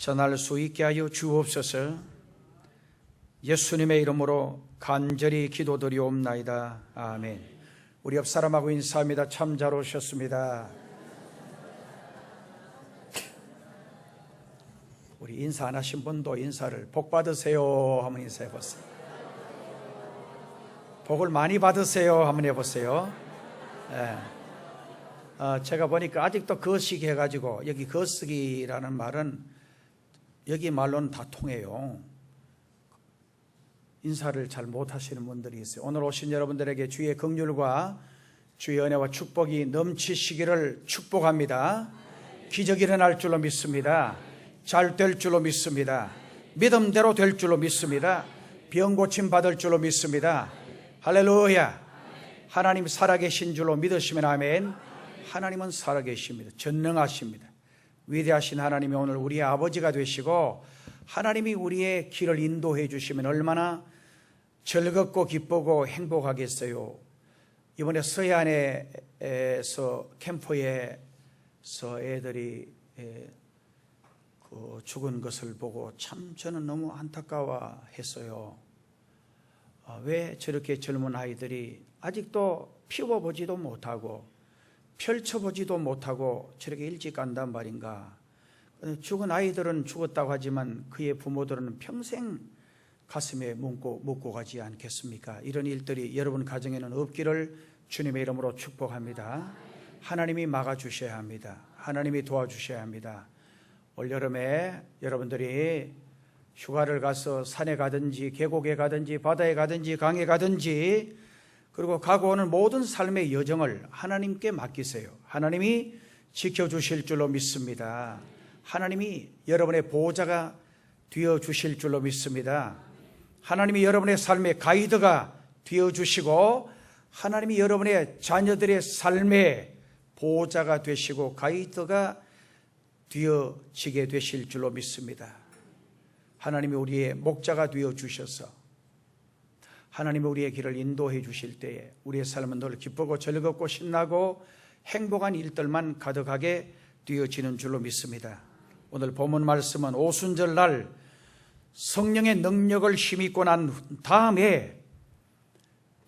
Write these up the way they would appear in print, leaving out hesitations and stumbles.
전할 수 있게 하여 주옵소서. 예수님의 이름으로 간절히 기도드리옵나이다. 아멘. 우리 옆 사람하고 인사합니다. 참 잘 오셨습니다. 우리 인사 안 하신 분도 인사를 복 받으세요 한번 인사해 보세요. 복을 많이 받으세요 한번 해보세요. 제가 보니까 아직도 거시기 해가지고, 여기 거시기라는 말은 여기 말로는 다 통해요. 인사를 잘 못하시는 분들이 있어요. 오늘 오신 여러분들에게 주의 긍휼과 주의 은혜와 축복이 넘치시기를 축복합니다. 기적이 일어날 줄로 믿습니다. 잘 될 줄로 믿습니다. 믿음대로 될 줄로 믿습니다. 병 고침 받을 줄로 믿습니다. 할렐루야. 하나님 살아계신 줄로 믿으시면 아멘. 하나님은 살아계십니다. 전능하십니다. 위대하신 하나님이 오늘 우리의 아버지가 되시고, 하나님이 우리의 길을 인도해 주시면 얼마나 즐겁고 기쁘고 행복하겠어요. 이번에 서해안에서 캠프에서 애들이 죽은 것을 보고 참 저는 너무 안타까워했어요. 왜 저렇게 젊은 아이들이 아직도 피워보지도 못하고 펼쳐보지도 못하고 저렇게 일찍 간단 말인가. 죽은 아이들은 죽었다고 하지만 그의 부모들은 평생 가슴에 묻고 가지 않겠습니까? 이런 일들이 여러분 가정에는 없기를 주님의 이름으로 축복합니다. 하나님이 막아주셔야 합니다. 하나님이 도와주셔야 합니다. 올여름에 여러분들이 휴가를 가서 산에 가든지 계곡에 가든지 바다에 가든지 강에 가든지, 그리고 가고 오는 모든 삶의 여정을 하나님께 맡기세요. 하나님이 지켜주실 줄로 믿습니다. 하나님이 여러분의 보호자가 되어주실 줄로 믿습니다. 하나님이 여러분의 삶의 가이드가 되어주시고, 하나님이 여러분의 자녀들의 삶의 보호자가 되시고 가이드가 되어지게 되실 줄로 믿습니다. 하나님이 우리의 목자가 되어주셔서 하나님이 우리의 길을 인도해 주실 때에 우리의 삶은 늘 기쁘고 즐겁고 신나고 행복한 일들만 가득하게 되어지는 줄로 믿습니다. 오늘 본문 말씀은 오순절날 성령의 능력을 힘입고 난 다음에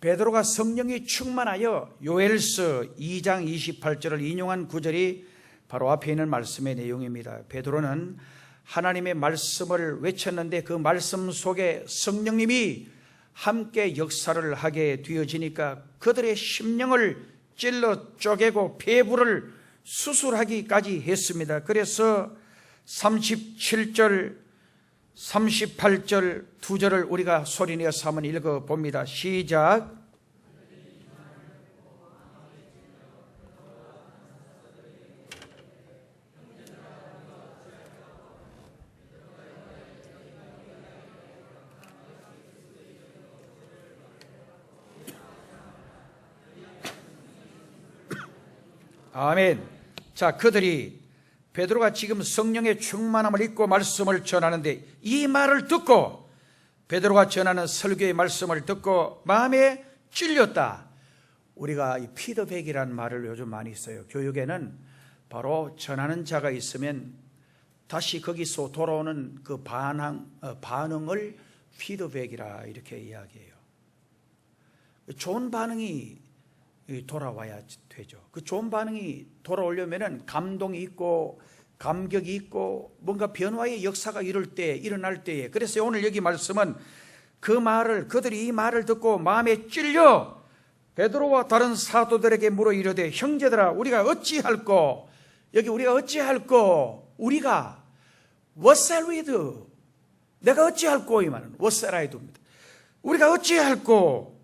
베드로가 성령이 충만하여 요엘서 2장 28절을 인용한 구절이 바로 앞에 있는 말씀의 내용입니다. 베드로는 하나님의 말씀을 외쳤는데 그 말씀 속에 성령님이 함께 역사를 하게 되어지니까 그들의 심령을 찔러 쪼개고 폐부를 수술하기까지 했습니다. 그래서 37절, 38절 두 절을 우리가 소리내어서 한번 읽어봅니다. 시작. 아멘. 자, 그들이 베드로가 지금 성령의 충만함을 입고 말씀을 전하는데, 이 말을 듣고 베드로가 전하는 설교의 말씀을 듣고 마음에 찔렸다. 우리가 이 피드백이라는 말을 요즘 많이 써요. 교육에는 바로 전하는 자가 있으면 다시 거기서 돌아오는 그 반응을 피드백이라 이렇게 이야기해요. 좋은 반응이 돌아와야 되죠. 그 좋은 반응이 돌아오려면은 감동이 있고 감격이 있고 뭔가 변화의 역사가 일어날 때에. 그래서 오늘 여기 말씀은 그들이 이 말을 듣고 마음에 찔려 베드로와 다른 사도들에게 물어 이르되, 형제들아, 우리가 어찌할꼬? 여기 우리가 어찌할꼬? 우리가 what shall we do? 내가 어찌할꼬? 이 말은 what shall I do입니다. 우리가 어찌할꼬?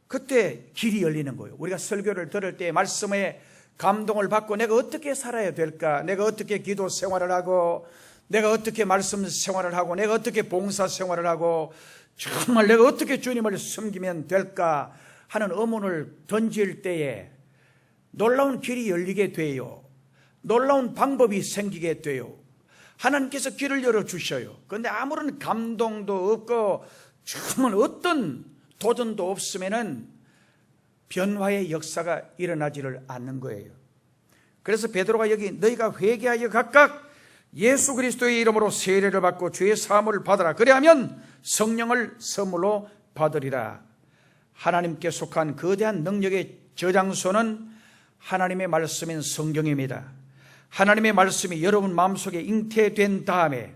그때 길이 열리는 거예요. 우리가 설교를 들을 때 말씀에 감동을 받고 내가 어떻게 살아야 될까? 내가 어떻게 기도 생활을 하고, 내가 어떻게 말씀 생활을 하고, 내가 어떻게 봉사 생활을 하고, 정말 내가 어떻게 주님을 섬기면 될까 하는 의문을 던질 때에 놀라운 길이 열리게 돼요. 놀라운 방법이 생기게 돼요. 하나님께서 길을 열어주셔요. 그런데 아무런 감동도 없고 정말 어떤 도전도 없으면은 변화의 역사가 일어나지를 않는 거예요. 그래서 베드로가 여기 너희가 회개하여 각각 예수 그리스도의 이름으로 세례를 받고 죄 사함을 받으라. 그리하면 성령을 선물로 받으리라. 하나님께 속한 거대한 능력의 저장소는 하나님의 말씀인 성경입니다. 하나님의 말씀이 여러분 마음속에 잉태된 다음에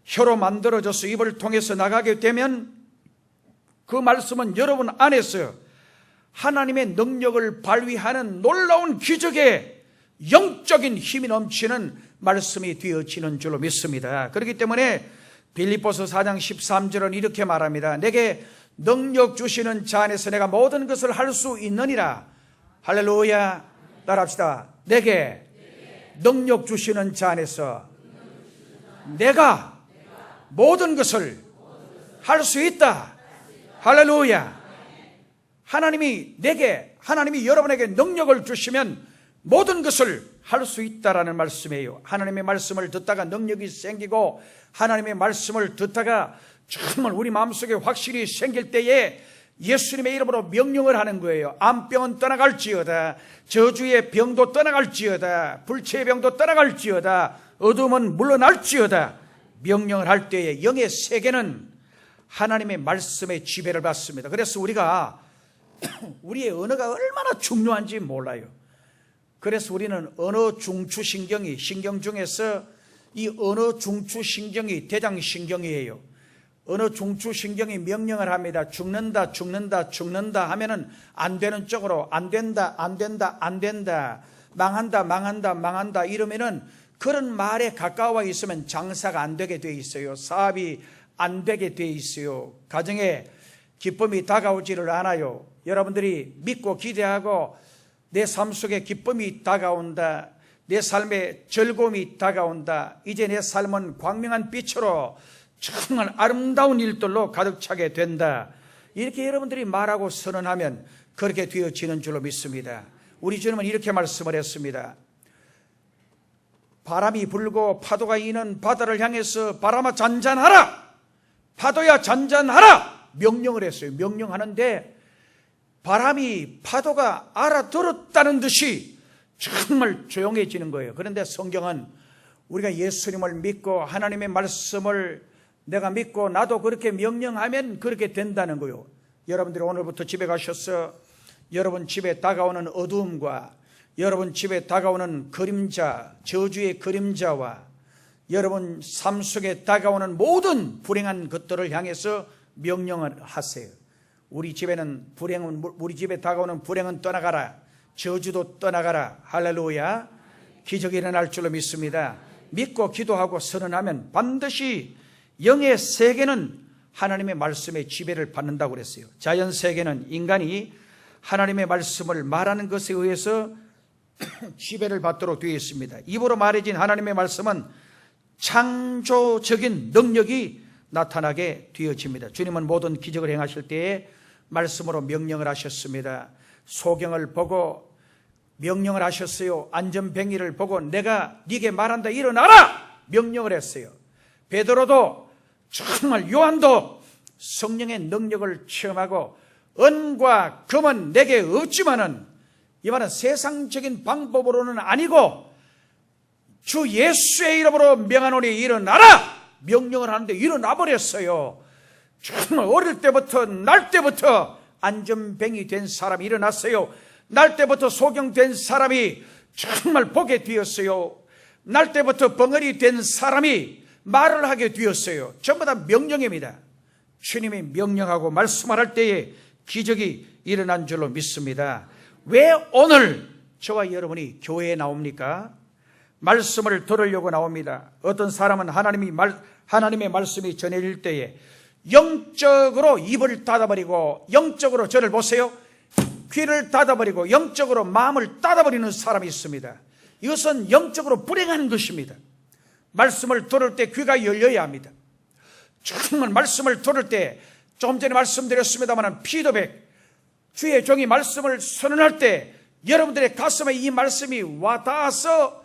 혀로 만들어져서 입을 통해서 나가게 되면 그 말씀은 여러분 안에서 하나님의 능력을 발휘하는 놀라운 기적의 영적인 힘이 넘치는 말씀이 되어지는 줄로 믿습니다. 그렇기 때문에 빌립보서 4장 13절은 이렇게 말합니다. 내게 능력 주시는 자 안에서 내가 모든 것을 할 수 있느니라. 할렐루야. 따라합시다. 내게 능력 주시는 자 안에서 내가 모든 것을 할 수 있다. 할렐루야. 하나님이 여러분에게 능력을 주시면 모든 것을 할 수 있다라는 말씀이에요. 하나님의 말씀을 듣다가 능력이 생기고 하나님의 말씀을 듣다가 정말 우리 마음속에 확신이 생길 때에 예수님의 이름으로 명령을 하는 거예요. 암병은 떠나갈지어다. 저주의 병도 떠나갈지어다. 불체의 병도 떠나갈지어다. 어둠은 물러날지어다. 명령을 할 때에 영의 세계는 하나님의 말씀의 지배를 받습니다. 그래서 우리가 우리의 언어가 얼마나 중요한지 몰라요. 그래서 우리는 언어 중추신경이, 신경 중에서 이 언어 중추신경이 대장신경이에요. 언어 중추신경이 명령을 합니다. 죽는다, 죽는다, 죽는다 하면은 안 되는 쪽으로 안 된다, 안 된다, 안 된다, 망한다, 망한다, 망한다 이러면은 그런 말에 가까워 있으면 장사가 안 되게 돼 있어요. 사업이 안 되게 돼 있어요. 가정에 기쁨이 다가오지를 않아요. 여러분들이 믿고 기대하고 내 삶 속에 기쁨이 다가온다. 내 삶에 즐거움이 다가온다. 이제 내 삶은 광명한 빛으로 정말 아름다운 일들로 가득 차게 된다. 이렇게 여러분들이 말하고 선언하면 그렇게 되어지는 줄로 믿습니다. 우리 주님은 이렇게 말씀을 했습니다. 바람이 불고 파도가 이는 바다를 향해서 바람아 잔잔하라. 파도야 잔잔하라. 명령을 했어요. 명령하는데 바람이 파도가 알아들었다는 듯이 정말 조용해지는 거예요. 그런데 성경은 우리가 예수님을 믿고 하나님의 말씀을 내가 믿고 나도 그렇게 명령하면 그렇게 된다는 거예요. 여러분들이 오늘부터 집에 가셔서 여러분 집에 다가오는 어두움과 여러분 집에 다가오는 그림자, 저주의 그림자와 여러분 삶 속에 다가오는 모든 불행한 것들을 향해서 명령을 하세요. 우리 집에 다가오는 불행은 떠나가라. 저주도 떠나가라. 할렐루야. 기적이 일어날 줄로 믿습니다. 믿고 기도하고 선언하면 반드시 영의 세계는 하나님의 말씀의 지배를 받는다고 그랬어요. 자연 세계는 인간이 하나님의 말씀을 말하는 것에 의해서 지배를 받도록 되어 있습니다. 입으로 말해진 하나님의 말씀은 창조적인 능력이 나타나게 되어집니다. 주님은 모든 기적을 행하실 때에 말씀으로 명령을 하셨습니다. 소경을 보고 명령을 하셨어요. 안전뱅이를 보고 내가 네게 말한다 일어나라 명령을 했어요. 베드로도 정말 요한도 성령의 능력을 체험하고 은과 금은 내게 없지만은 이 말은 세상적인 방법으로는 아니고 주 예수의 이름으로 명하노니 일어나라 명령을 하는데 일어나 버렸어요. 정말 어릴 때부터 날 때부터 안전뱅이 된 사람이 일어났어요. 날 때부터 소경된 사람이 정말 보게 되었어요. 날 때부터 벙어리 된 사람이 말을 하게 되었어요. 전부 다 명령입니다. 주님이 명령하고 말씀할 때에 기적이 일어난 줄로 믿습니다. 왜 오늘 저와 여러분이 교회에 나옵니까? 말씀을 들으려고 나옵니다. 어떤 사람은 하나님의 말씀이 전해질 때에 영적으로 입을 닫아버리고 영적으로 저를 보세요. 귀를 닫아버리고 영적으로 마음을 닫아버리는 사람이 있습니다. 이것은 영적으로 불행한 것입니다. 말씀을 들을 때 귀가 열려야 합니다. 정말 말씀을 들을 때 조금 전에 말씀드렸습니다만 피드백 주의 종이 말씀을 선언할 때 여러분들의 가슴에 이 말씀이 와닿아서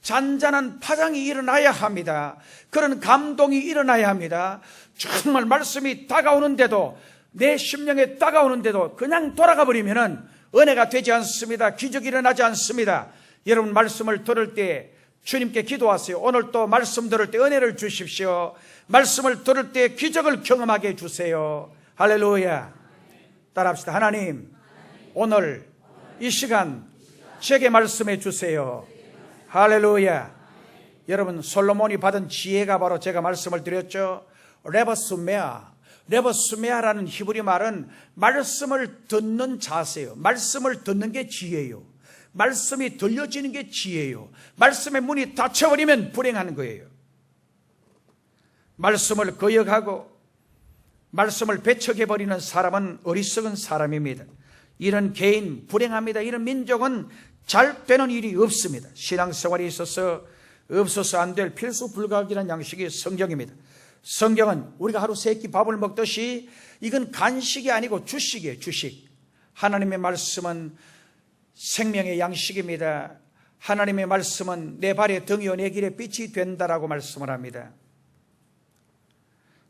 잔잔한 파장이 일어나야 합니다. 그런 감동이 일어나야 합니다. 정말 말씀이 다가오는데도 내 심령에 다가오는데도 그냥 돌아가 버리면은 은혜가 되지 않습니다. 기적이 일어나지 않습니다. 여러분 말씀을 들을 때 주님께 기도하세요. 오늘 또 말씀 들을 때 은혜를 주십시오. 말씀을 들을 때 기적을 경험하게 해주세요. 할렐루야. 따라합시다. 하나님, 오늘 이 시간 제게 말씀해 주세요. 할렐루야. 여러분, 솔로몬이 받은 지혜가 바로 제가 말씀을 드렸죠. 레버스메아라는 히브리 말은 말씀을 듣는 자세요. 말씀을 듣는 게 지혜예요. 말씀이 들려지는 게 지혜예요. 말씀의 문이 닫혀버리면 불행한 거예요. 말씀을 거역하고 말씀을 배척해버리는 사람은 어리석은 사람입니다. 이런 개인 불행합니다. 이런 민족은 잘 되는 일이 없습니다. 신앙생활에 있어서 없어서 안 될 필수 불가결한 양식이 성경입니다. 성경은 우리가 하루 3끼 밥을 먹듯이 이건 간식이 아니고 주식이에요. 주식. 하나님의 말씀은 생명의 양식입니다. 하나님의 말씀은 내 발의 등이요 내 길의 빛이 된다라고 말씀을 합니다.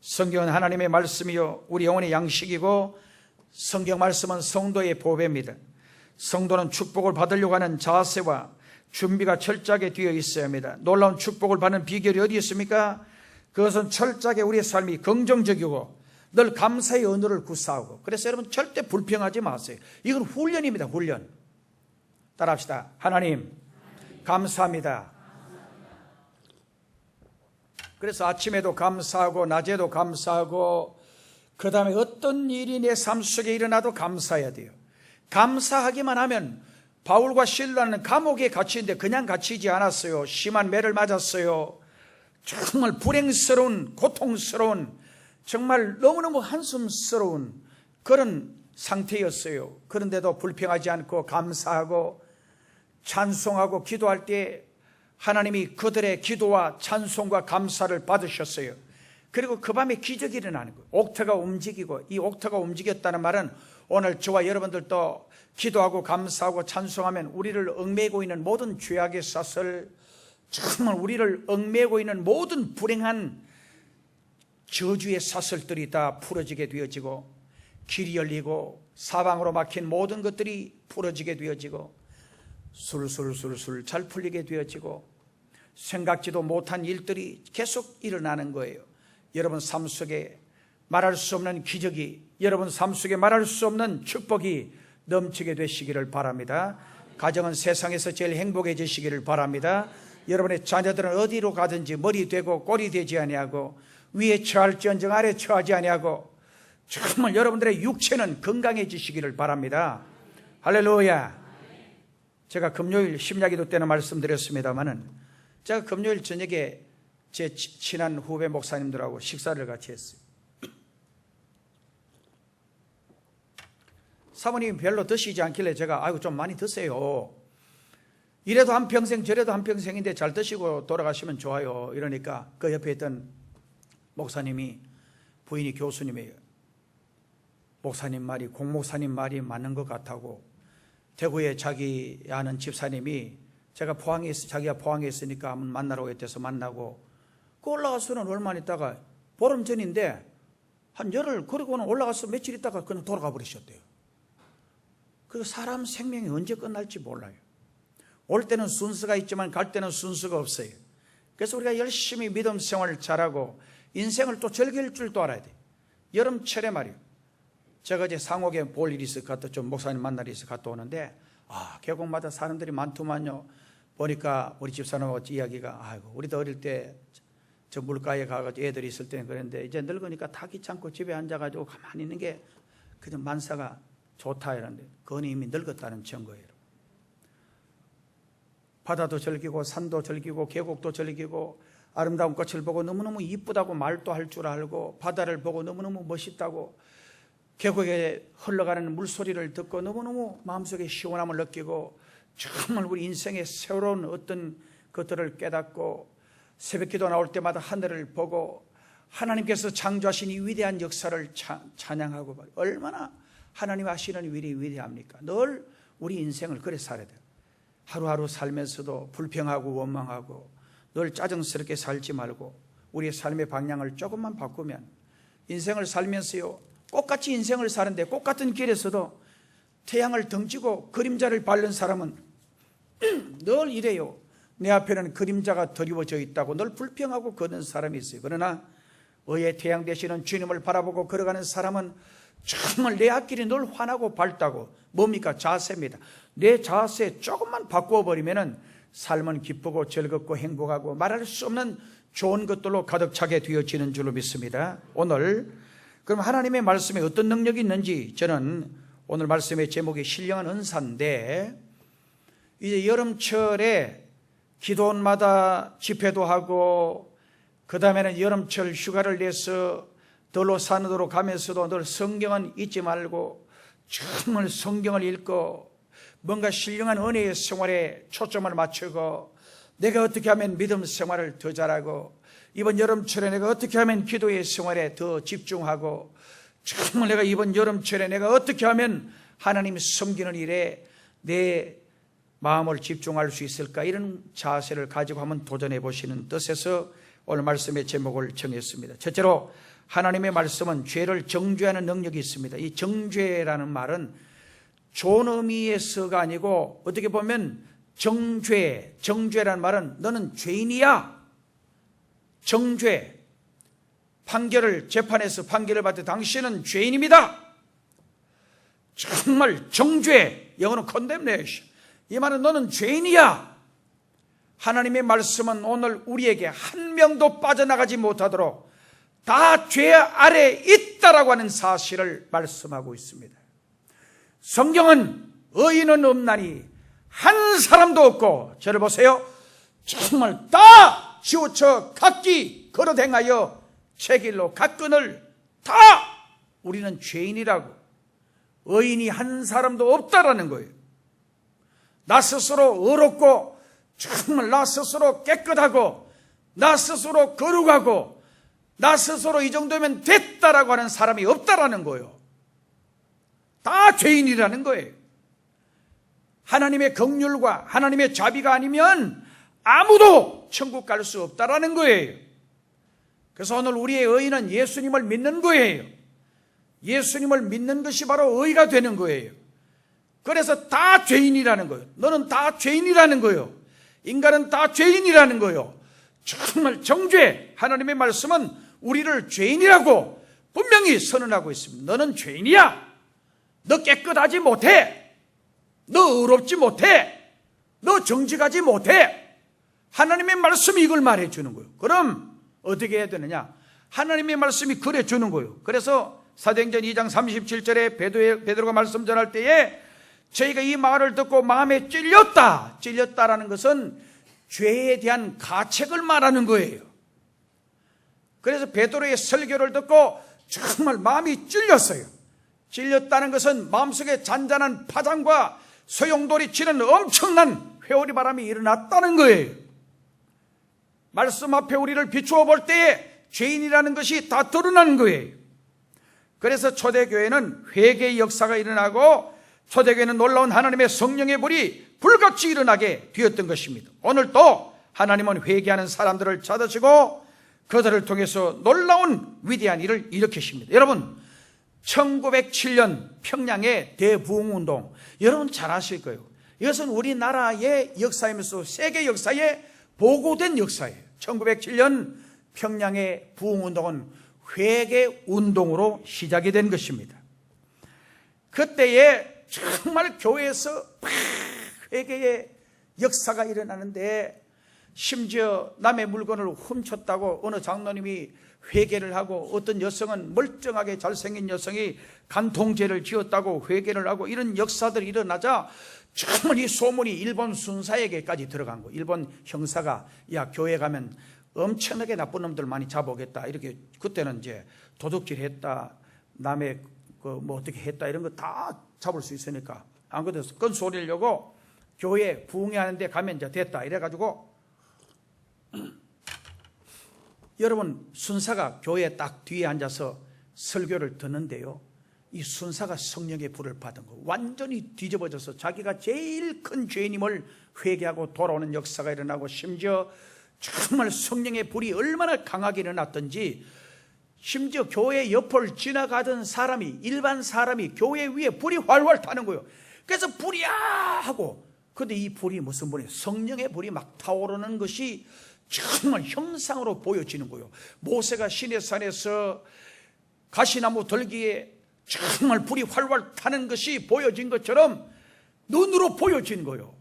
성경은 하나님의 말씀이요 우리 영혼의 양식이고, 성경 말씀은 성도의 보배입니다. 성도는 축복을 받으려고 하는 자세와 준비가 철저하게 되어 있어야 합니다. 놀라운 축복을 받는 비결이 어디 있습니까? 그것은 철저하게 우리의 삶이 긍정적이고 늘 감사의 언어를 구사하고. 그래서 여러분 절대 불평하지 마세요. 이건 훈련입니다. 훈련. 따라합시다. 하나님 감사합니다. 그래서 아침에도 감사하고 낮에도 감사하고 그 다음에 어떤 일이 내 삶 속에 일어나도 감사해야 돼요. 감사하기만 하면, 바울과 실라는 감옥에 갇히는데 그냥 갇히지 않았어요. 심한 매를 맞았어요. 정말 불행스러운, 고통스러운, 정말 너무너무 한숨스러운 그런 상태였어요. 그런데도 불평하지 않고 감사하고 찬송하고 기도할 때 하나님이 그들의 기도와 찬송과 감사를 받으셨어요. 그리고 그 밤에 기적이 일어나는 거예요. 옥토가 움직이고, 이 옥토가 움직였다는 말은 오늘 저와 여러분들도 기도하고 감사하고 찬송하면 우리를 얽매이고 있는 모든 죄악의 싹을, 정말 우리를 얽매이고 있는 모든 불행한 저주의 사슬들이 다 풀어지게 되어지고, 길이 열리고 사방으로 막힌 모든 것들이 풀어지게 되어지고, 술술술술 잘 풀리게 되어지고, 생각지도 못한 일들이 계속 일어나는 거예요. 여러분 삶 속에 말할 수 없는 기적이, 여러분 삶 속에 말할 수 없는 축복이 넘치게 되시기를 바랍니다. 가정은 세상에서 제일 행복해지시기를 바랍니다. 여러분의 자녀들은 어디로 가든지 머리 되고 꼬리 되지 아니하고, 위에 처할지언정 아래 처하지 아니하고, 정말 여러분들의 육체는 건강해지시기를 바랍니다. 할렐루야. 제가 금요일 심야기도 때는 말씀드렸습니다마는, 제가 금요일 저녁에 제 친한 후배 목사님들하고 식사를 같이 했어요. 사모님이 별로 드시지 않길래 제가 아이고 좀 많이 드세요. 이래도 한평생 저래도 한평생인데 잘 드시고 돌아가시면 좋아요. 이러니까 그 옆에 있던 목사님이, 부인이 교수님이에요. 목사님 말이, 공목사님 말이 맞는 것 같다고, 대구에 자기 아는 집사님이 자기가 포항에 있으니까 한번 만나러 오겠대서 만나고, 그 올라가서는 얼마 있다가, 보름 전인데 한 열흘, 그리고는 올라가서 며칠 있다가 그냥 돌아가 버리셨대요. 그 사람 생명이 언제 끝날지 몰라요. 올 때는 순서가 있지만 갈 때는 순서가 없어요. 그래서 우리가 열심히 믿음 생활을 잘하고 인생을 또 즐길 줄도 알아야 돼요. 여름철에 말이에요. 제가 이제 상옥에 볼 일이 있어 갔다, 좀 목사님 만날 일이 있어 갔다 오는데, 계곡마다 사람들이 많더만요. 보니까 우리 집사람하고 이야기가, 아이고 우리도 어릴 때 저 물가에 가가지고 애들이 있을 때는 그랬는데, 이제 늙으니까 다 귀찮고 집에 앉아가지고 가만히 있는 게 그냥 만사가 좋다 이러는데, 그건 이미 늙었다는 증거예요. 바다도 즐기고 산도 즐기고 계곡도 즐기고 아름다운 꽃을 보고 너무너무 이쁘다고 말도 할 줄 알고, 바다를 보고 너무너무 멋있다고, 계곡에 흘러가는 물소리를 듣고 너무너무 마음속에 시원함을 느끼고, 정말 우리 인생의 새로운 어떤 것들을 깨닫고, 새벽기도 나올 때마다 하늘을 보고 하나님께서 창조하신 이 위대한 역사를 찬양하고, 얼마나 하나님 하시는 일이 위대합니까? 늘 우리 인생을 그래 살아야 돼요. 하루하루 살면서도 불평하고 원망하고 늘 짜증스럽게 살지 말고, 우리의 삶의 방향을 조금만 바꾸면, 인생을 살면서요, 꽃같이 인생을 사는데 꽃 같은 길에서도 태양을 등지고 그림자를 밟는 사람은 늘 이래요. 내 앞에는 그림자가 드리워져 있다고 늘 불평하고 걷는 사람이 있어요. 그러나 의의 태양 되시는 주님을 바라보고 걸어가는 사람은 정말 내 앞길이 늘 환하고 밝다고. 뭡니까? 자세입니다. 내 자세 조금만 바꾸어버리면 삶은 기쁘고 즐겁고 행복하고 말할 수 없는 좋은 것들로 가득 차게 되어지는 줄로 믿습니다. 오늘 그럼 하나님의 말씀에 어떤 능력이 있는지, 저는 오늘 말씀의 제목이 신령한 은사인데, 이제 여름철에 기도원마다 집회도 하고 그 다음에는 여름철 휴가를 내서 들로산으로 가면서도 늘 성경은 잊지 말고 정말 성경을 읽고 뭔가 신령한 은혜의 생활에 초점을 맞추고 내가 어떻게 하면 믿음 생활을 더 잘하고 이번 여름철에 내가 어떻게 하면 기도의 생활에 더 집중하고 정말 내가 이번 여름철에 내가 어떻게 하면 하나님 섬기는 일에 내 마음을 집중할 수 있을까, 이런 자세를 가지고 한번 도전해 보시는 뜻에서 오늘 말씀의 제목을 정했습니다. 첫째로 하나님의 말씀은 죄를 정죄하는 능력이 있습니다. 이 정죄라는 말은 좋은 의미에서가 아니고 어떻게 보면 정죄라는 말은 너는 죄인이야. 정죄, 재판에서 판결을 받을 때 당신은 죄인입니다. 정말 정죄, 영어는 condemnation. 이 말은 너는 죄인이야. 하나님의 말씀은 오늘 우리에게 한 명도 빠져나가지 못하도록 다 죄 아래 있다라고 하는 사실을 말씀하고 있습니다. 성경은 의인은 없나니 한 사람도 없고, 저를 보세요. 정말 다 치우쳐 각기 걸어 행하여 제길로 갓끈을 다 우리는 죄인이라고, 의인이 한 사람도 없다라는 거예요. 나 스스로 의롭고 정말 나 스스로 깨끗하고 나 스스로 거룩하고 나 스스로 이 정도면 됐다라고 하는 사람이 없다라는 거예요. 다 죄인이라는 거예요. 하나님의 긍휼과 하나님의 자비가 아니면 아무도 천국 갈 수 없다라는 거예요. 그래서 오늘 우리의 의의는 예수님을 믿는 거예요. 예수님을 믿는 것이 바로 의의가 되는 거예요. 그래서 다 죄인이라는 거예요. 너는 다 죄인이라는 거예요. 인간은 다 죄인이라는 거예요. 정말 정죄, 하나님의 말씀은 우리를 죄인이라고 분명히 선언하고 있습니다. 너는 죄인이야. 너 깨끗하지 못해. 너 의롭지 못해. 너 정직하지 못해. 하나님의 말씀이 이걸 말해주는 거예요. 그럼 어떻게 해야 되느냐? 하나님의 말씀이 그래 주는 거예요. 그래서 사도행전 2장 37절에 베드로가 말씀 전할 때에 저희가 이 말을 듣고 마음에 찔렸다라는 것은 죄에 대한 가책을 말하는 거예요. 그래서 베드로의 설교를 듣고 정말 마음이 찔렸어요. 찔렸다는 것은 마음속에 잔잔한 파장과 소용돌이 치는 엄청난 회오리 바람이 일어났다는 거예요. 말씀 앞에 우리를 비추어 볼 때에 죄인이라는 것이 다 드러나는 거예요. 그래서 초대교회는 회개의 역사가 일어나고 초대교회는 놀라운 하나님의 성령의 불이 불같이 일어나게 되었던 것입니다. 오늘 또 하나님은 회개하는 사람들을 찾으시고 그들을 통해서 놀라운 위대한 일을 일으키십니다. 여러분, 1907년 평양의 대부흥운동, 여러분 잘 아실 거예요. 이것은 우리나라의 역사이면서 세계 역사에 보고된 역사예요. 1907년 평양의 부흥운동은 회개운동으로 시작이 된 것입니다. 그때에 정말 교회에서 회개의 역사가 일어나는데, 심지어 남의 물건을 훔쳤다고 어느 장로님이 회개를 하고, 어떤 여성은 멀쩡하게 잘생긴 여성이 간통죄를 지었다고 회개를 하고, 이런 역사들이 일어나자 정말 이 소문이 일본 순사에게까지 들어간 거예요. 일본 형사가 야, 교회 가면 엄청나게 나쁜 놈들 많이 잡아오겠다, 이렇게. 그때는 이제 도둑질 했다, 남의 뭐 어떻게 했다, 이런 거 다 잡을 수 있으니까 안 그래서 건 소리려고 교회 부흥회하는데 가면 이제 됐다 이래가지고 여러분, 순사가 교회 딱 뒤에 앉아서 설교를 듣는데요, 이 순사가 성령의 불을 받은 거, 완전히 뒤집어져서 자기가 제일 큰 죄인임을 회개하고 돌아오는 역사가 일어나고, 심지어 정말 성령의 불이 얼마나 강하게 일어났던지, 심지어 교회 옆을 지나가던 사람이, 일반 사람이 교회 위에 불이 활활 타는 거예요. 그래서 불이야 하고 근데 이 불이 무슨 불이에요? 성령의 불이 막 타오르는 것이 정말 형상으로 보여지는 거예요. 모세가 시내산에서 가시나무 들기에 정말 불이 활활 타는 것이 보여진 것처럼 눈으로 보여진 거예요.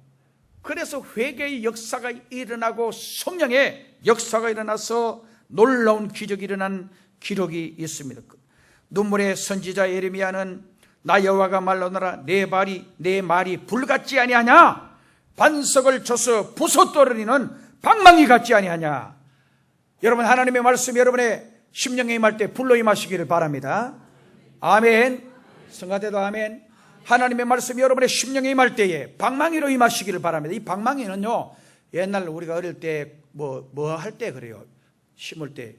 그래서 회개의 역사가 일어나고 성령의 역사가 일어나서 놀라운 기적이 일어난 기록이 있습니다. 눈물의 선지자 예레미야는 나 여호와가 말하노라 내 말이 불같지 아니하냐? 반석을 쳐서 부숴떨어리는 방망이 같지 아니하냐? 여러분, 하나님의 말씀이 여러분의 심령에 임할 때 불로 임하시기를 바랍니다. 아멘. 성가대도 아멘. 하나님의 말씀이 여러분의 심령에 임할 때에 방망이로 임하시기를 바랍니다. 이 방망이는요, 옛날 우리가 어릴 때 뭐 할 때 그래요. 심을 때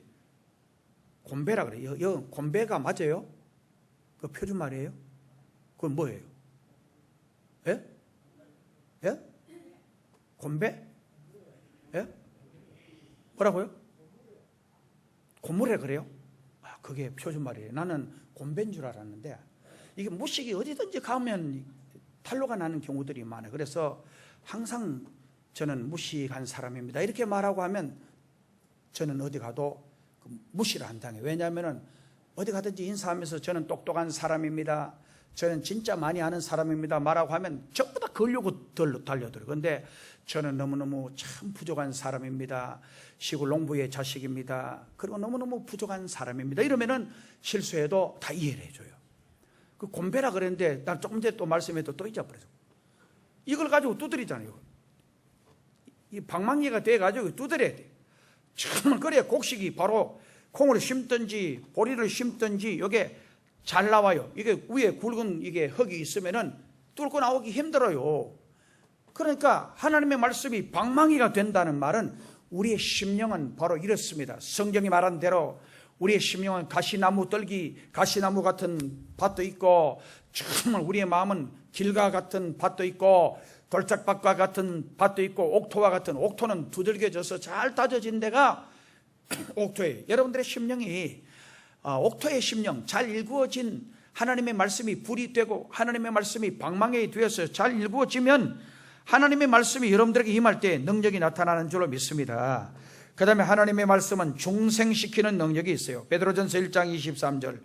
곤배라 그래요. 곤배가 맞아요? 그 표준말이에요? 그건 뭐예요? 예? 예? 곤배? 예? 뭐라고요? 고무래 그래요? 아, 그게 표준말이에요. 나는 곤배인 줄 알았는데 이게 무식이 어디든지 가면 탈로가 나는 경우들이 많아요. 그래서 항상 저는 무식한 사람입니다 이렇게 말하고 하면 저는 어디 가도 무시를 안 당해요. 왜냐하면 어디 가든지 인사하면서 저는 똑똑한 사람입니다, 저는 진짜 많이 아는 사람입니다 말하고 하면 전부 다 걸려고 달려들어요. 그런데 저는 너무너무 참 부족한 사람입니다, 시골 농부의 자식입니다, 그리고 너무너무 부족한 사람입니다 이러면은 실수해도 다 이해를 해줘요. 그 곤배라 그랬는데 난 조금 전에 또 말씀해도 또 잊어버려서 이걸 가지고 두드리잖아요. 이 방망이가 돼가지고 두드려야 돼. 정말 그래야 곡식이 바로 콩을 심든지 보리를 심든지 이게 잘 나와요. 이게 위에 굵은 이게 흙이 있으면은 뚫고 나오기 힘들어요. 그러니까 하나님의 말씀이 방망이가 된다는 말은 우리의 심령은 바로 이렇습니다. 성경이 말한 대로 우리의 심령은 가시나무 같은 밭도 있고, 정말 우리의 마음은 길과 같은 밭도 있고, 돌짝밭과 같은 밭도 있고, 옥토와 같은, 옥토는 두들겨져서 잘 다져진 데가 옥토예요. 여러분들의 심령이 옥토의 심령, 잘 일구어진 하나님의 말씀이 불이 되고 하나님의 말씀이 방망이 되어서 잘 일구어지면 하나님의 말씀이 여러분들에게 임할 때 능력이 나타나는 줄로 믿습니다. 그 다음에 하나님의 말씀은 중생시키는 능력이 있어요. 베드로전서 1장 23절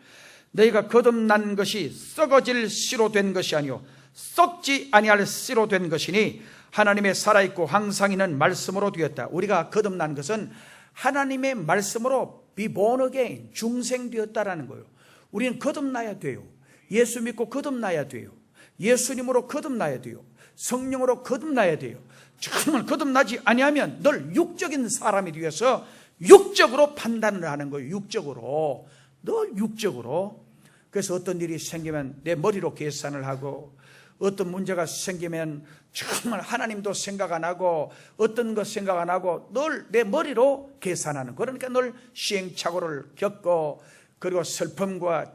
너희가 거듭난 것이 썩어질 씨로 된 것이 아니요 썩지 아니할 씨로 된 것이니 하나님의 살아있고 항상 있는 말씀으로 되었다. 우리가 거듭난 것은 하나님의 말씀으로 be born again, 중생되었다라는 거예요. 우리는 거듭나야 돼요. 예수 믿고 거듭나야 돼요. 예수님으로 거듭나야 돼요. 성령으로 거듭나야 돼요. 정말 거듭나지 아니하면 늘 육적인 사람이 되어서 육적으로 판단을 하는 거예요. 육적으로. 늘 육적으로. 그래서 어떤 일이 생기면 내 머리로 계산을 하고, 어떤 문제가 생기면 정말 하나님도 생각 안 하고 어떤 것 생각 안 하고 늘 내 머리로 계산하는, 그러니까 늘 시행착오를 겪고, 그리고 슬픔과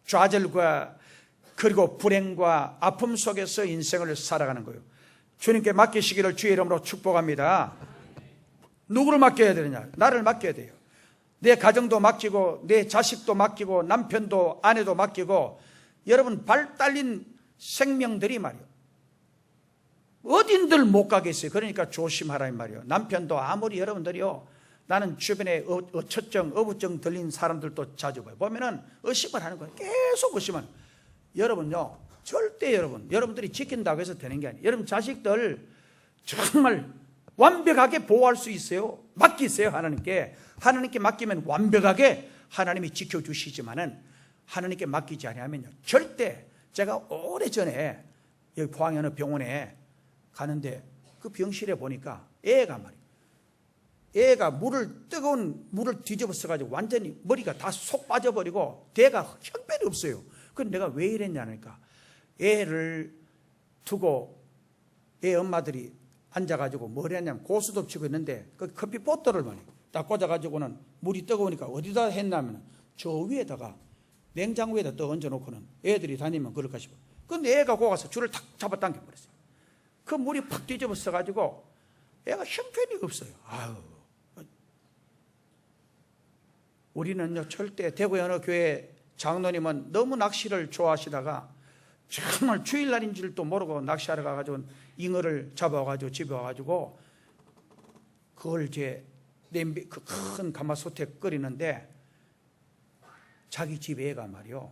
좌절과 그리고 불행과 아픔 속에서 인생을 살아가는 거예요. 주님께 맡기시기를 주의 이름으로 축복합니다. 누구를 맡겨야 되느냐? 나를 맡겨야 돼요. 내 가정도 맡기고 내 자식도 맡기고 남편도 아내도 맡기고, 여러분 발 딸린 생명들이 말이요 어딘들 못 가겠어요. 그러니까 조심하라 이 말이요. 남편도 아무리 여러분들이요, 나는 주변에 어처증, 어부증 들린 사람들도 자주 봐요. 보면은 의심을 하는 거예요. 계속 의심을. 여러분요, 절대 여러분들이 지킨다고 해서 되는 게 아니에요. 여러분 자식들 정말 완벽하게 보호할 수 있어요. 맡기세요. 하나님께 맡기면 완벽하게 하나님이 지켜주시지만은 하나님께 맡기지 않으면요 절대. 제가 오래전에 여기 포항의 어느 병원에 가는데 그 병실에 보니까 애가 뜨거운 물을 뒤집어서 가지고 완전히 머리가 다 속 빠져버리고 대가 형편이 없어요. 그럼 내가 왜 이랬냐니까, 애를 두고 애 엄마들이 앉아가지고 뭘 했냐면 고수도 치고 있는데 그 커피 보트를 딱 꽂아가지고는 물이 뜨거우니까 어디다 했냐면 저 위에다가 냉장고에다 떠 얹어놓고는 애들이 다니면 그럴까 싶어. 근데 애가 거기 가서 줄을 탁 잡아당겨버렸어요. 그 물이 팍 뒤집어서가지고 애가 형편이 없어요. 아유. 우리는요 절대, 대구의 어느 교회 장로님은 너무 낚시를 좋아하시다가 정말 주일날인 줄도 모르고 낚시하러 가가지고 잉어를 잡아가지고 집에 와가지고 그걸 이제 냄비 그 큰 가마솥에 끓이는데 자기 집 애가 말이요,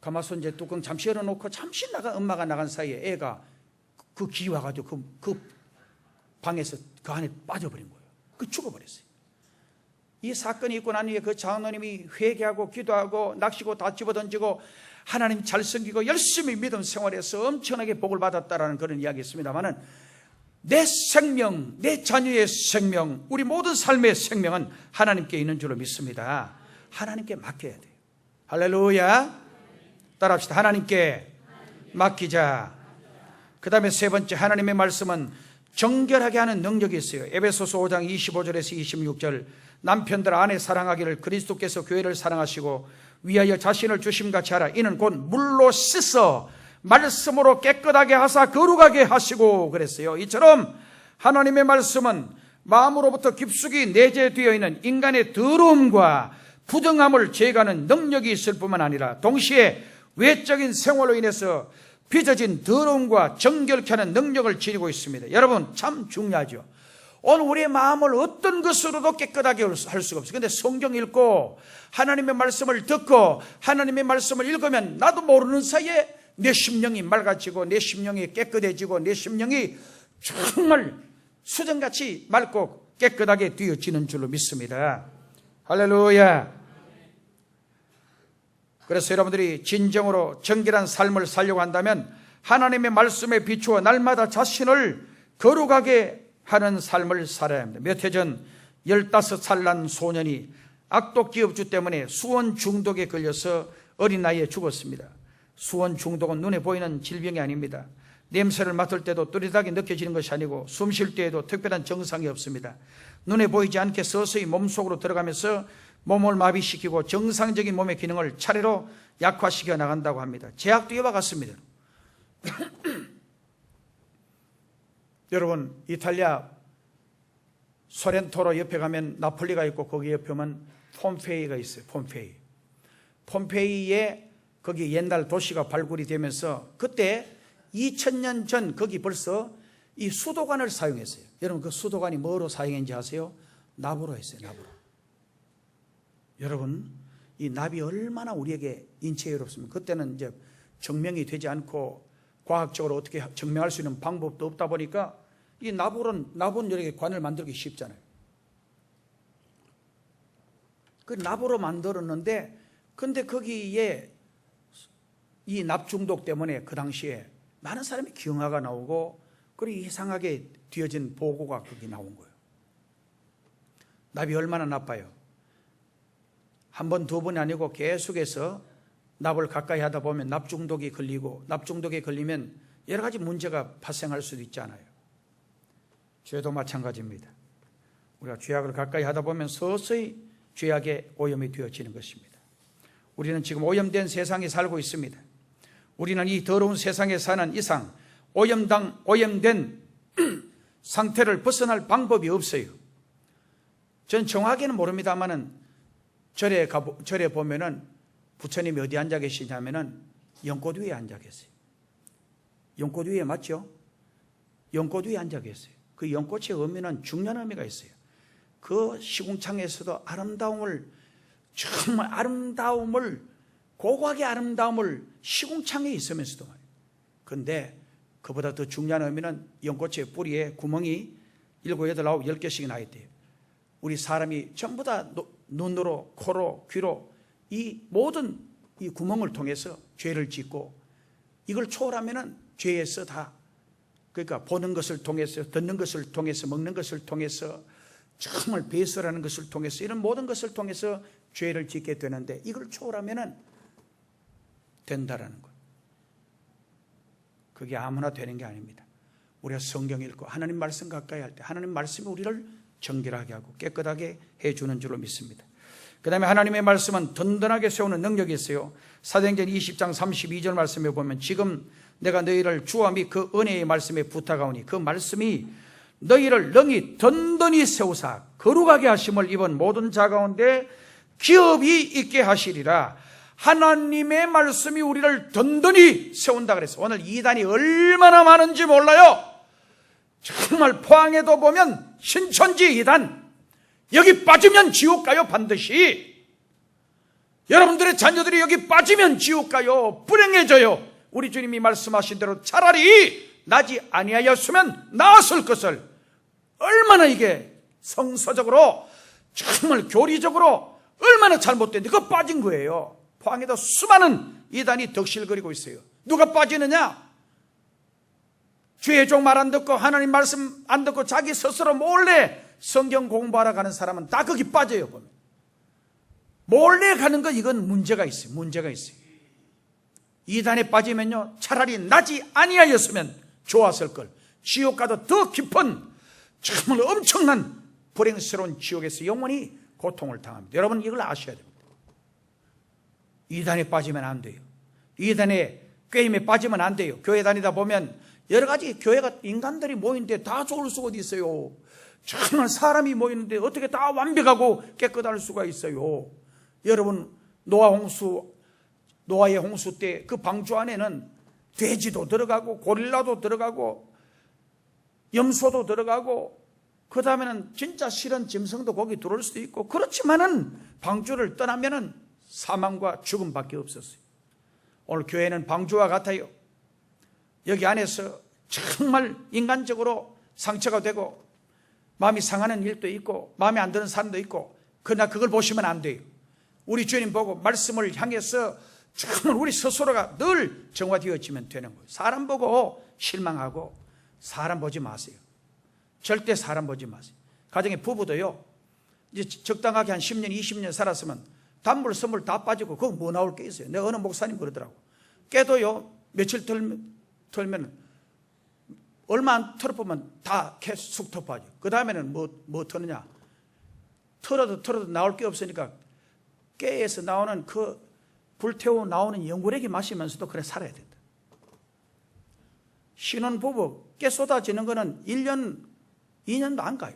가마솥 이제 뚜껑 잠시 열어놓고 잠시 엄마가 나간 사이에 애가 그 기 와가지고 그 방에서 그 안에 빠져버린 거예요. 그 죽어버렸어요. 이 사건이 있고 난 후에 그 장로님이 회개하고 기도하고 낚시고 다 집어던지고 하나님 잘 섬기고 열심히 믿음 생활해서 엄청나게 복을 받았다라는 그런 이야기 있습니다만은, 내 생명, 내 자녀의 생명, 우리 모든 삶의 생명은 하나님께 있는 줄로 믿습니다. 하나님께 맡겨야 돼요. 할렐루야. 따라합시다. 하나님께 맡기자. 그 다음에 세 번째, 하나님의 말씀은 정결하게 하는 능력이 있어요. 에베소서 5장 25절에서 26절, 남편들 아내 사랑하기를 그리스도께서 교회를 사랑하시고 위하여 자신을 주심같이 하라. 이는 곧 물로 씻어 말씀으로 깨끗하게 하사 거룩하게 하시고 그랬어요. 이처럼 하나님의 말씀은 마음으로부터 깊숙이 내재되어 있는 인간의 더러움과 부정함을 제거하는 능력이 있을 뿐만 아니라 동시에 외적인 생활로 인해서 빚어진 더러움과 정결케 하는 능력을 지니고 있습니다. 여러분, 참 중요하죠. 오늘 우리의 마음을 어떤 것으로도 깨끗하게 할 수가 없어요. 그런데 성경 읽고 하나님의 말씀을 듣고 하나님의 말씀을 읽으면 나도 모르는 사이에 내 심령이 맑아지고 내 심령이 깨끗해지고 내 심령이 정말 수정같이 맑고 깨끗하게 되어지는 줄로 믿습니다. 할렐루야. 그래서 여러분들이 진정으로 정결한 삶을 살려고 한다면 하나님의 말씀에 비추어 날마다 자신을 거룩하게 하는 삶을 살아야 합니다. 몇 해 전 15살 난 소년이 악독 기업주 때문에 수원 중독에 걸려서 어린 나이에 죽었습니다. 수원 중독은 눈에 보이는 질병이 아닙니다. 냄새를 맡을 때도 뚜렷하게 느껴지는 것이 아니고 숨 쉴 때에도 특별한 증상이 없습니다. 눈에 보이지 않게 서서히 몸속으로 들어가면서 몸을 마비시키고 정상적인 몸의 기능을 차례로 약화시켜 나간다고 합니다. 제약도 이와 같습니다. 여러분, 이탈리아 소렌토로 옆에 가면 나폴리가 있고 거기 옆에 오면 폼페이가 있어요. 폼페이에 거기 옛날 도시가 발굴이 되면서 그때 2000년 전 거기 벌써 이 수도관을 사용했어요. 여러분, 그 수도관이 뭐로 사용했는지 아세요? 나무로 했어요. 나무로. 여러분, 이 납이 얼마나 우리에게 인체에 이롭습니까? 그때는 이제 증명이 되지 않고 과학적으로 어떻게 증명할 수 있는 방법도 없다 보니까 이 나무는 이렇게 관을 만들기 쉽잖아요. 그 나무로 만들었는데, 근데 거기에 이 납 중독 때문에 그 당시에 많은 사람이 경화가 나오고 그리고 이상하게 뒤어진 보고가 거기 나온 거예요. 납이 얼마나 나빠요. 한 번, 두 번이 아니고 계속해서 납을 가까이 하다 보면 납 중독이 걸리고, 납 중독에 걸리면 여러 가지 문제가 발생할 수도 있잖아요. 죄도 마찬가지입니다. 우리가 죄악을 가까이 하다 보면 서서히 죄악에 오염이 되어지는 것입니다. 우리는 지금 오염된 세상에 살고 있습니다. 우리는 이 더러운 세상에 사는 이상 오염된 상태를 벗어날 방법이 없어요. 전 정확히는 모릅니다만은 절에 보면은 부처님이 어디 앉아 계시냐면은 연꽃 위에 앉아 계세요. 연꽃 위에 맞죠? 연꽃 위에 앉아 계세요. 그 연꽃의 의미는 중요한 의미가 있어요. 그 시궁창에서도 정말 아름다움을, 고고하게 아름다움을 시궁창에 있으면서도 말이에요. 그런데 그보다 더 중요한 의미는 연꽃의 뿌리에 구멍이 7, 8, 9, 10개씩이 나 있대요. 우리 사람이 전부 다 눈으로, 코로, 귀로 이 모든 이 구멍을 통해서 죄를 짓고, 이걸 초월하면은 죄에서 다, 그러니까 보는 것을 통해서, 듣는 것을 통해서, 먹는 것을 통해서, 정말 배설하는 것을 통해서, 이런 모든 것을 통해서 죄를 짓게 되는데, 이걸 초월하면은 된다라는 것. 그게 아무나 되는 게 아닙니다. 우리가 성경 읽고 하나님 말씀 가까이 할 때 하나님 말씀이 우리를 정결하게 하고 깨끗하게 해주는 줄로 믿습니다. 그 다음에 하나님의 말씀은 든든하게 세우는 능력이 있어요. 사도행전 20장 32절 말씀에 보면, 지금 내가 너희를 주와 및 그 은혜의 말씀에 부탁하오니 그 말씀이 너희를 능히 든든히 세우사 거룩하게 하심을 입은 모든 자 가운데 기업이 있게 하시리라. 하나님의 말씀이 우리를 든든히 세운다 그랬어. 오늘 이단이 얼마나 많은지 몰라요. 정말 포항에도 보면 신천지 이단, 여기 빠지면 지옥 가요. 반드시. 여러분들의 자녀들이 여기 빠지면 지옥 가요. 불행해져요. 우리 주님이 말씀하신 대로 차라리 나지 아니하였으면 나았을 것을, 얼마나 이게 성서적으로 정말 교리적으로 얼마나 잘못됐는데 그거 빠진 거예요. 포항에도 수많은 이단이 덕실거리고 있어요. 누가 빠지느냐? 주의 종 말 안 듣고 하나님 말씀 안 듣고 자기 스스로 몰래 성경 공부하러 가는 사람은 다 거기 빠져요. 보면 몰래 가는 거, 이건 문제가 있어요. 문제가 있어요. 이단에 빠지면요, 차라리 나지 아니하였으면 좋았을 걸. 지옥 가도 더 깊은 정말 엄청난 불행스러운 지옥에서 영원히 고통을 당합니다. 여러분 이걸 아셔야 됩니다. 이단에 빠지면 안 돼요. 이단에 꾀임에 빠지면 안 돼요. 교회 다니다 보면 여러 가지 교회가 인간들이 모이는데 다 좋을 수가 어디 있어요. 정말 사람이 모이는데 어떻게 다 완벽하고 깨끗할 수가 있어요. 여러분 노아의 홍수 때 그 방주 안에는 돼지도 들어가고 고릴라도 들어가고 염소도 들어가고, 그 다음에는 진짜 실은 짐승도 거기 들어올 수도 있고, 그렇지만은 방주를 떠나면은 사망과 죽음밖에 없었어요. 오늘 교회는 방주와 같아요. 여기 안에서 정말 인간적으로 상처가 되고 마음이 상하는 일도 있고 마음에 안 드는 사람도 있고, 그러나 그걸 보시면 안 돼요. 우리 주님 보고 말씀을 향해서 정말 우리 스스로가 늘 정화되어지면 되는 거예요. 사람 보고 실망하고 사람 보지 마세요. 절대 사람 보지 마세요. 가정에 부부도요, 이제 적당하게 한 10년 20년 살았으면 단물 선물 다 빠지고 그거 뭐 나올 게 있어요. 내가 어느 목사님 그러더라고. 깨도요 며칠 털면 얼마 안 털어보면 다 계속 덮어져. 그 다음에는 뭐 터느냐, 털어도 나올 게 없으니까 깨에서 나오는 그 불태워 나오는 연고래기 마시면서도 그래 살아야 된다. 신혼부부 깨 쏟아지는 거는 1년 2년도 안 가요.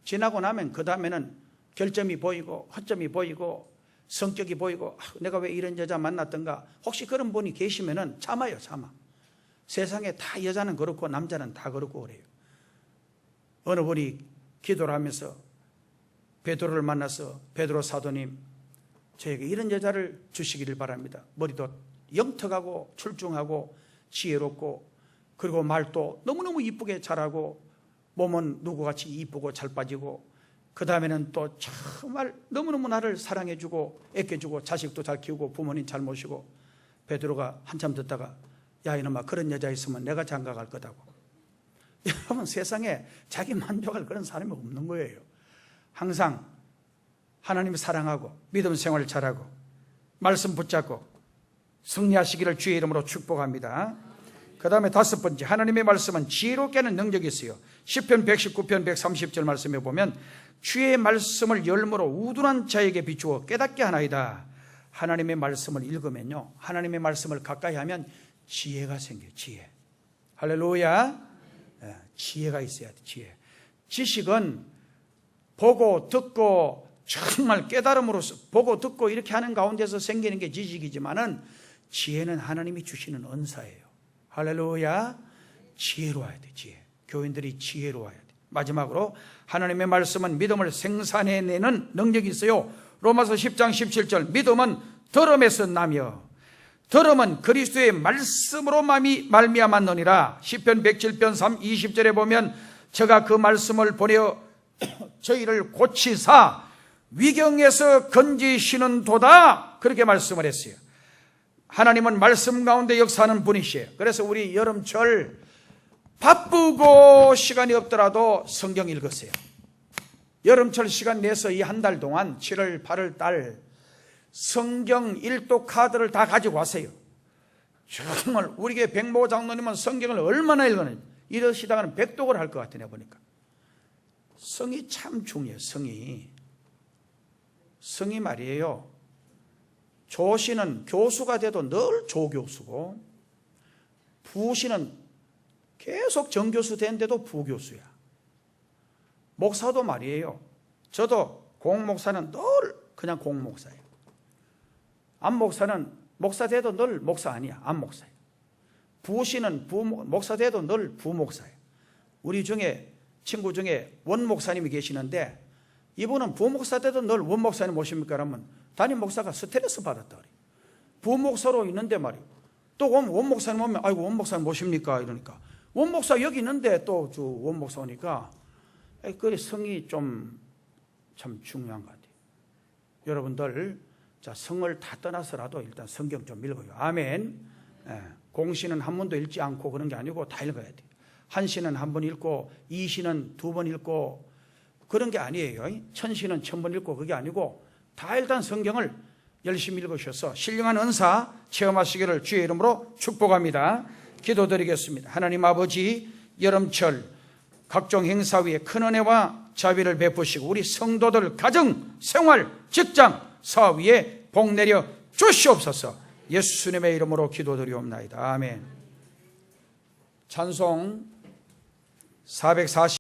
지나고 나면 그 다음에는 결점이 보이고 허점이 보이고 성격이 보이고, 내가 왜 이런 여자 만났던가, 혹시 그런 분이 계시면은 참아요. 참아. 세상에 다 여자는 그렇고 남자는 다 그렇고 그래요. 어느 분이 기도를 하면서 베드로를 만나서, 베드로 사도님 저에게 이런 여자를 주시기를 바랍니다. 머리도 영특하고 출중하고 지혜롭고, 그리고 말도 너무너무 이쁘게 잘하고, 몸은 누구같이 이쁘고 잘 빠지고, 그 다음에는 또 정말 너무너무 나를 사랑해주고 애껴주고 자식도 잘 키우고 부모님 잘 모시고. 베드로가 한참 듣다가, 야 이놈아, 그런 여자 있으면 내가 장가갈 거다고. 여러분 세상에 자기 만족할 그런 사람이 없는 거예요. 항상 하나님을 사랑하고 믿음 생활을 잘하고 말씀 붙잡고 승리하시기를 주의 이름으로 축복합니다. 그 다음에 5번째, 하나님의 말씀은 지혜롭게 하는 능력이 있어요. 시편 119편 130절 말씀에 보면 주의 말씀을 열무로 우둔한 자에게 비추어 깨닫게 하나이다. 하나님의 말씀을 읽으면요, 하나님의 말씀을 가까이 하면 지혜가 생겨요. 지혜. 할렐루야. 지혜가 있어야 돼. 지혜. 지식은 보고 듣고 정말 깨달음으로써 보고 듣고 이렇게 하는 가운데서 생기는 게 지식이지만은, 지혜는 하나님이 주시는 은사예요. 할렐루야. 지혜로워야 돼. 지혜. 교인들이 지혜로워야 돼. 마지막으로 하나님의 말씀은 믿음을 생산해내는 능력이 있어요. 로마서 10장 17절, 믿음은 들음에서 나며 들음은 그리스도의 말씀으로 말미암았느니라. 시편 107편 20절에 보면 저가 그 말씀을 보내어 저희를 고치사 위경에서 건지시는 도다, 그렇게 말씀을 했어요. 하나님은 말씀 가운데 역사하는 분이시에요. 그래서 우리 여름철 바쁘고 시간이 없더라도 성경 읽으세요. 여름철 시간 내서 이 한 달 동안 7월 8월 달 성경 일독 카드를 다 가지고 와세요. 정말 우리 교회 백모 장로님은 성경을 얼마나 읽었는지 이러시다가는 백독을 할 것 같아. 내가 보니까 성이 참 중요해요. 성이 말이에요, 조씨는 교수가 돼도 늘 조교수고, 부씨는 계속 정교수 되는데도 부교수야. 목사도 말이에요, 저도 공목사는 늘 그냥 공목사예요. 안 목사는 목사 돼도 늘 목사 아니야. 안 목사예요. 부씨는 목사 돼도 늘 부목사예요. 우리 중에 친구 중에 원 목사님이 계시는데 이분은 부목사 돼도 늘 원 목사님 모십니까? 그러면 담임 목사가 스트레스 받았다 그래요. 부목사로 있는데 말이에요. 또 원 목사님 오면 아이고 원 목사님 모십니까? 이러니까 원 목사 여기 있는데 또 원 목사 오니까 그 성이 좀 참 중요한 것 같아요. 여러분들 자 성을 다 떠나서라도 일단 성경 좀 읽어요. 아멘. 공시는 한 번도 읽지 않고 그런 게 아니고 다 읽어야 돼요. 한 시는 한 번 읽고 이 시는 두 번 읽고 그런 게 아니에요. 천 시는 1000번 읽고 그게 아니고 다 일단 성경을 열심히 읽으셔서 신령한 은사 체험하시기를 주의 이름으로 축복합니다. 기도드리겠습니다. 하나님 아버지, 여름철 각종 행사 위에 큰 은혜와 자비를 베푸시고 우리 성도들 가정, 생활, 직장, 사업 위에 복 내려 주시옵소서. 예수님의 이름으로 기도드리옵나이다. 아멘. 찬송 440